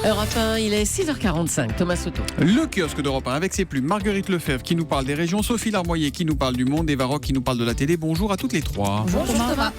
Europe 1, il est 6h45. Thomas Soto. Le kiosque d'Europe 1 avec ses plumes. Marguerite Lefebvre qui nous parle des régions, Sophie Larmoyer qui nous parle du monde, Eva Rock qui nous parle de la télé. Bonjour à toutes les trois. Bonjour Thomas.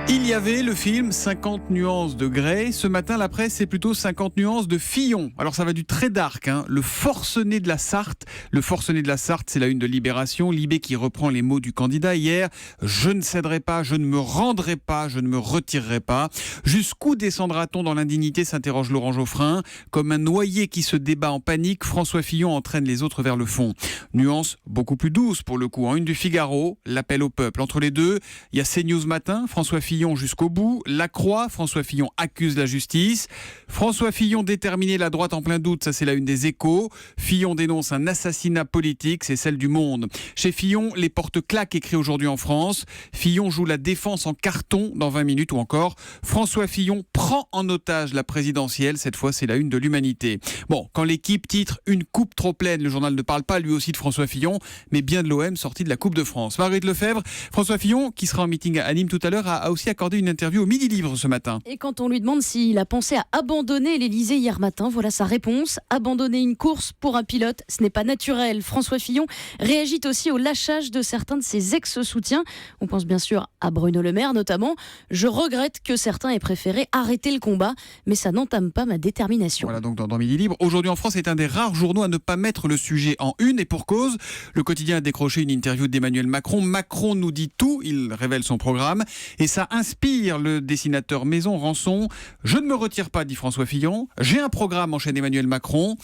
Il y avait le film 50 nuances de Grey. Ce matin, la presse, c'est plutôt 50 nuances de Fillon. Alors ça va du très dark, hein. Le forcené de la Sarthe. Le forcené de la Sarthe, c'est la une de Libération. Libé qui reprend les mots du candidat hier. Je ne céderai pas, je ne me rendrai pas, je ne me retirerai pas. Jusqu'où descendra-t-on dans l'indignité, s'interroge Laurent Geoffrin. Comme un noyé qui se débat en panique, François Fillon entraîne les autres vers le fond. Nuance beaucoup plus douce pour le coup. En une du Figaro, l'appel au peuple. Entre les deux, il y a CNews Matin, François Fillon jusqu'au bout. La Croix, François Fillon accuse la justice. François Fillon déterminé, la droite en plein doute, ça c'est la une des Échos. Fillon dénonce un assassinat politique, c'est celle du Monde. Chez Fillon, les portes claquent, écrit aujourd'hui en France. Fillon joue la défense en carton dans 20 minutes ou encore. François Fillon prend en otage la présidentielle, cette fois c'est la une de l'Humanité. Bon, quand l'équipe titre une coupe trop pleine, le journal ne parle pas lui aussi de François Fillon, mais bien de l'OM sorti de la Coupe de France. Marguerite Lefebvre, François Fillon, qui sera en meeting à Nîmes tout à l'heure, a aussi accordé une interview au Midi Libre ce matin. Et quand on lui demande s'il a pensé à abandonner l'Elysée hier matin, voilà sa réponse. Abandonner une course pour un pilote, ce n'est pas naturel. François Fillon réagit aussi au lâchage de certains de ses ex-soutiens. On pense bien sûr à Bruno Le Maire notamment. Je regrette que certains aient préféré arrêter le combat, mais ça n'entame pas ma détermination. Voilà donc dans Midi Libre. Aujourd'hui en France, c'est un des rares journaux à ne pas mettre le sujet en une, et pour cause. Le quotidien a décroché une interview d'Emmanuel Macron. Macron nous dit tout, il révèle son programme, et ça inspire le dessinateur Maison Rançon. Je ne me retire pas, dit François Fillon. J'ai un programme, enchaîne Emmanuel Macron.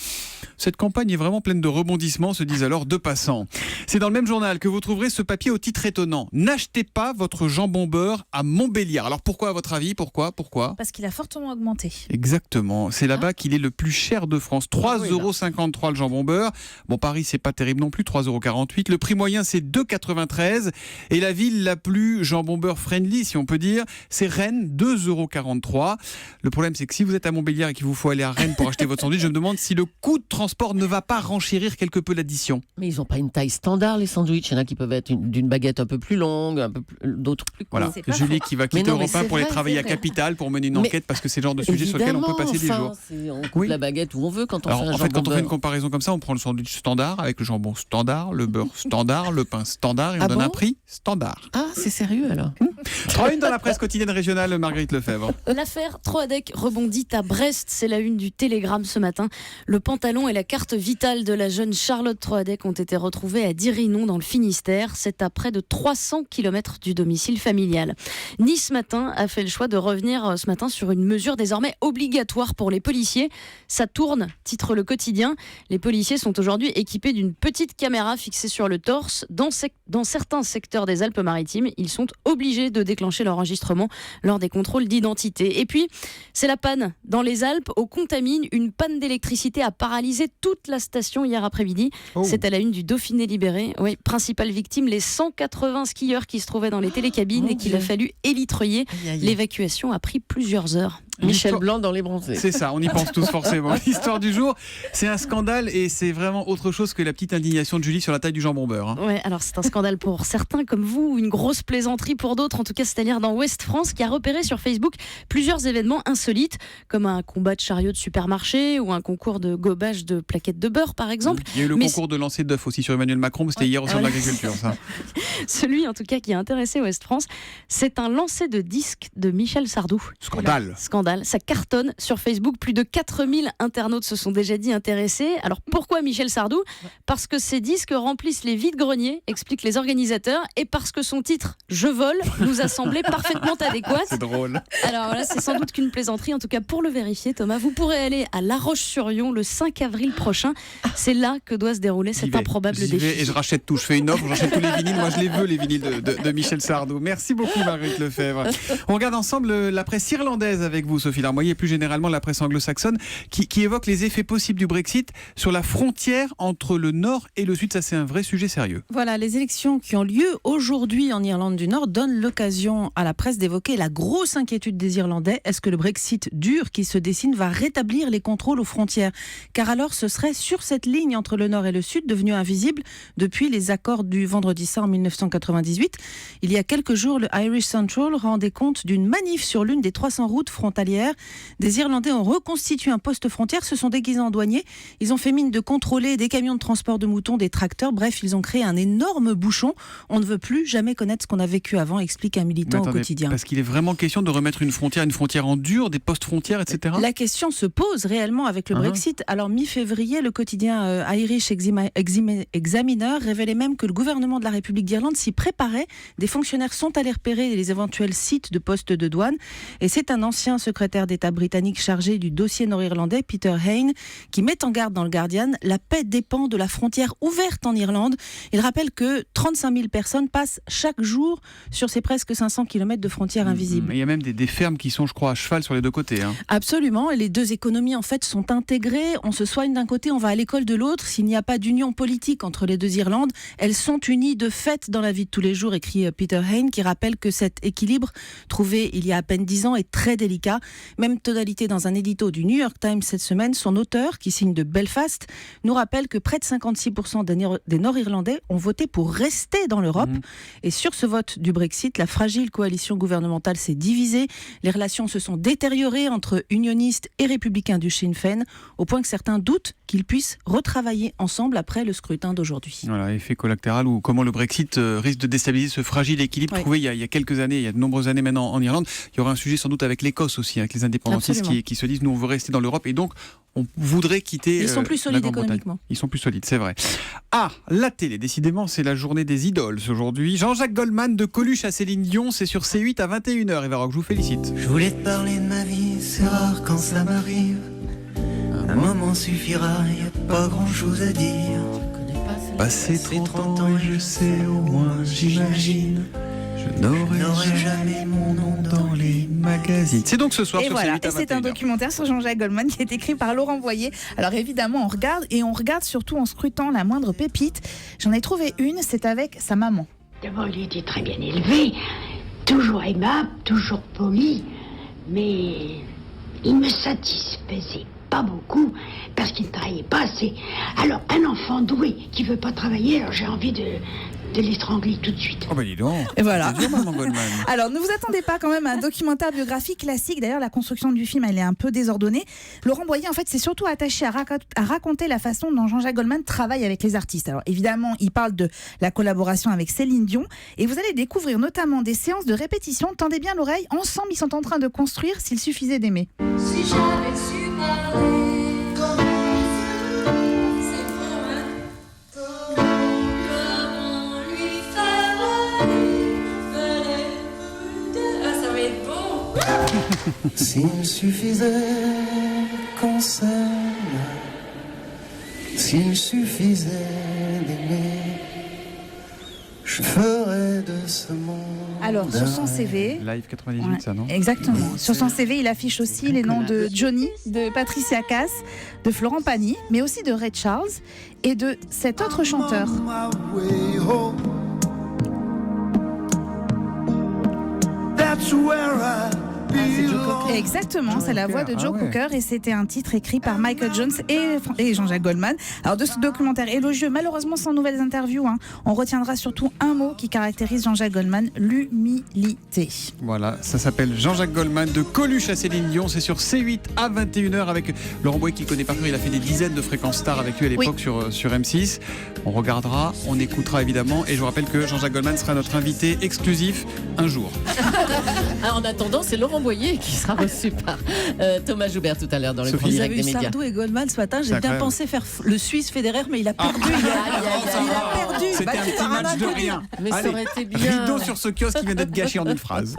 Cette campagne est vraiment pleine de rebondissements, se disent alors deux passants. C'est dans le même journal que vous trouverez ce papier au titre étonnant. N'achetez pas votre jambon beurre à Montbéliard. Alors pourquoi, à votre avis? Pourquoi Parce qu'il a fortement augmenté. Exactement. C'est là-bas qu'il est le plus cher de France. 3,53 € le jambon beurre. Bon, Paris, c'est pas terrible non plus. 3,48 €. Le prix moyen, c'est 2,93 €. Et la ville la plus jambon beurre friendly, si on peut dire, c'est Rennes, 2,43 €. Le problème, c'est que si vous êtes à Montbéliard et qu'il vous faut aller à Rennes pour acheter votre sandwich, je me demande si le coût de transport ne va pas renchérir quelque peu l'addition. Mais ils n'ont pas une taille standard, les sandwichs. Il y en a qui peuvent être d'une baguette un peu plus longue, d'autres plus courtes. Voilà, Julie qui va quitter Europe 1 pour aller travailler à Capitale pour mener une enquête, parce que c'est le genre de sujet sur lequel on peut passer des jours. On coupe la baguette où on veut quand on fait un jambon beurre. Quand on fait une comparaison comme ça, on prend le sandwich standard avec le jambon standard, le beurre standard, le pain standard, et on donne un prix standard. Ah, c'est sérieux alors. 3 une dans la presse quotidienne régionale, Marguerite Lefebvre. L'affaire Troadec rebondit à Brest, c'est la une du Télégramme ce matin. Le pantalon et la carte vitale de la jeune Charlotte Troadec ont été retrouvés à Dirinon dans le Finistère. C'est à près de 300 km du domicile familial. Nice Matin a fait le choix de revenir ce matin sur une mesure désormais obligatoire pour les policiers. Ça tourne, titre le quotidien. Les policiers sont aujourd'hui équipés d'une petite caméra fixée sur le torse. Dans certains secteurs des Alpes-Maritimes, ils sont obligés de déclencher l'enregistrement lors des contrôles d'identité. Et puis, c'est la panne. Dans les Alpes, au Contamine, une panne d'électricité a paralysé toute la station hier après-midi. C'est à la une du Dauphiné libéré. Oui, principale victime, les 180 skieurs qui se trouvaient dans les télécabines et qu'il a fallu élitreiller. L'évacuation a pris plusieurs heures. Michel Blanc dans les bronzés. C'est ça, on y pense tous forcément. L'histoire du jour, c'est un scandale et c'est vraiment autre chose que la petite indignation de Julie sur la taille du jambon beurre. Hein. Ouais, alors c'est un scandale pour certains comme vous, une grosse plaisanterie pour d'autres. En tout cas, c'est à dire dans Ouest France qui a repéré sur Facebook plusieurs événements insolites, comme un combat de chariot de supermarché ou un concours de gobage de plaquettes de beurre, par exemple. Il y a eu le concours de lancer d'œufs aussi sur Emmanuel Macron, mais c'était hier au Salon de l'Agriculture, ça. Celui, en tout cas, qui a intéressé Ouest France, c'est un lancer de disque de Michel Sardou. Scandale. Ça cartonne sur Facebook. Plus de 4000 internautes se sont déjà dit intéressés. Alors pourquoi Michel Sardou? Parce que ces disques remplissent les vides-greniers, expliquent les organisateurs, et parce que son titre « Je vole » nous a semblé parfaitement adéquat. C'est drôle. Alors voilà, c'est sans doute qu'une plaisanterie. En tout cas, pour le vérifier, Thomas, vous pourrez aller à La Roche-sur-Yon le 5 avril prochain. C'est là que doit se dérouler cet improbable défi. Et je rachète tout. Je fais une offre, j'achète tous les vinyles. Moi, je les veux, les vinyles de Michel Sardou. Merci beaucoup, Marguerite Lefebvre. On regarde ensemble la presse irlandaise avec vous, Sophie Larmoyer, et plus généralement la presse anglo-saxonne qui évoque les effets possibles du Brexit sur la frontière entre le Nord et le Sud. Ça, c'est un vrai sujet sérieux. Voilà, les élections qui ont lieu aujourd'hui en Irlande du Nord donnent l'occasion à la presse d'évoquer la grosse inquiétude des Irlandais. Est-ce que le Brexit dur qui se dessine va rétablir les contrôles aux frontières? Car alors, ce serait sur cette ligne entre le Nord et le Sud, devenue invisible depuis les accords du Vendredi Saint en 1998. Il y a quelques jours, le Irish Central rendait compte d'une manif sur l'une des 300 routes frontalières frontalière. Des Irlandais ont reconstitué un poste frontière, se sont déguisés en douaniers. Ils ont fait mine de contrôler des camions de transport de moutons, des tracteurs. Bref, ils ont créé un énorme bouchon. On ne veut plus jamais connaître ce qu'on a vécu avant, explique un militant au quotidien. Parce qu'il est vraiment question de remettre une frontière en dur, des postes frontières, etc. La question se pose réellement avec le Brexit. Alors, mi-février, le quotidien Irish Examiner révélait même que le gouvernement de la République d'Irlande s'y préparait. Des fonctionnaires sont allés repérer les éventuels sites de postes de douane. Et c'est un ancien secrétaire d'État britannique chargé du dossier nord-irlandais, Peter Hain, qui met en garde dans le Guardian. La paix dépend de la frontière ouverte en Irlande. Il rappelle que 35 000 personnes passent chaque jour sur ces presque 500 km de frontières invisibles. Il y a même des fermes qui sont, je crois, à cheval sur les deux côtés. Absolument. Et les deux économies, en fait, sont intégrées. On se soigne d'un côté, on va à l'école de l'autre. S'il n'y a pas d'union politique entre les deux Irlandes, elles sont unies de fait dans la vie de tous les jours, écrit Peter Hain, qui rappelle que cet équilibre trouvé il y a à peine 10 ans est très délicat. Même tonalité dans un édito du New York Times cette semaine. Son auteur, qui signe de Belfast, nous rappelle que près de 56% des Nord-Irlandais ont voté pour rester dans l'Europe. Et sur ce vote du Brexit, la fragile coalition gouvernementale s'est divisée. Les relations se sont détériorées entre unionistes et républicains du Sinn Féin, au point que certains doutent qu'ils puissent retravailler ensemble après le scrutin d'aujourd'hui. Voilà, effet collatéral ou comment le Brexit risque de déstabiliser ce fragile équilibre trouvé il y a quelques années, il y a de nombreuses années maintenant en Irlande. Il y aura un sujet sans doute avec l'Écosse aussi, avec les indépendantistes qui se disent nous on veut rester dans l'Europe et donc on voudrait quitter. Ils sont plus solides économiquement. Ils sont plus solides, c'est vrai. Ah, la télé, décidément, c'est la journée des idoles aujourd'hui. Jean-Jacques Goldman de Coluche à Céline Dion, c'est sur C8 à 21h. Eva Rock, je vous félicite. Je voulais te parler de ma vie, c'est rare quand ça m'arrive. Un moment suffira, y a pas grand-chose à dire. Passé 30 ans et je sais au moins, j'imagine. Je n'aurai jamais mon nom dans les magazines. C'est donc ce soir et sur voilà, C8 à 21h. et c'est un documentaire sur Jean-Jacques Goldman qui est écrit par Laurent Boyer. Alors évidemment, on regarde surtout en scrutant la moindre pépite. J'en ai trouvé une, c'est avec sa maman. D'abord, il était très bien élevé, toujours aimable, toujours poli, mais il me satisfaisait pas beaucoup parce qu'il ne travaillait pas assez. Alors, un enfant doué qui veut pas travailler, alors j'ai envie de l'étrangler tout de suite. Oh ben dis donc. Et voilà. C'est dur, maman Goldman. Alors, ne vous attendez pas quand même à un documentaire biographique classique. D'ailleurs, la construction du film, elle est un peu désordonnée. Laurent Boyer, en fait, s'est surtout attaché à raconter la façon dont Jean-Jacques Goldman travaille avec les artistes. Alors, évidemment, il parle de la collaboration avec Céline Dion. Et vous allez découvrir notamment des séances de répétition. Tendez bien l'oreille. Ensemble, ils sont en train de construire S'il suffisait d'aimer. Si j'avais su parler. S'il suffisait qu'on s'aime, s'il suffisait d'aimer, je ferais de ce monde. Alors, sur son CV... Live 98, ça, non ? Exactement. Sur son CV, il affiche aussi les noms de Johnny, de Patricia Cass, de Florent Pagny, mais aussi de Ray Charles et de cet autre chanteur. C'est Joe Cocker. Exactement, c'est la voix de Joe Cocker et c'était un titre écrit par Michael Jones et Jean-Jacques Goldman. Alors de ce documentaire élogieux, malheureusement sans nouvelles interviews, on retiendra surtout un mot qui caractérise Jean-Jacques Goldman, l'humilité. Voilà, ça s'appelle Jean-Jacques Goldman de Coluche à Céline Dion, c'est sur C8 à 21h avec Laurent Boyer qui connaît par cœur, il a fait des dizaines de fréquences stars avec lui à l'époque sur M6. On regardera, on écoutera évidemment et je vous rappelle que Jean-Jacques Goldman sera notre invité exclusif un jour. En attendant, c'est Laurent Boyer qui sera reçu par Thomas Joubert tout à l'heure dans le Grand Direct des médias. Sardou et Goldman ce matin, j'ai bien pensé faire le Suisse Federer, mais il a perdu. Il a perdu. C'était un petit match de rien. Mais ça aurait été bien. Rideau sur ce kiosque qui vient d'être gâché en une phrase.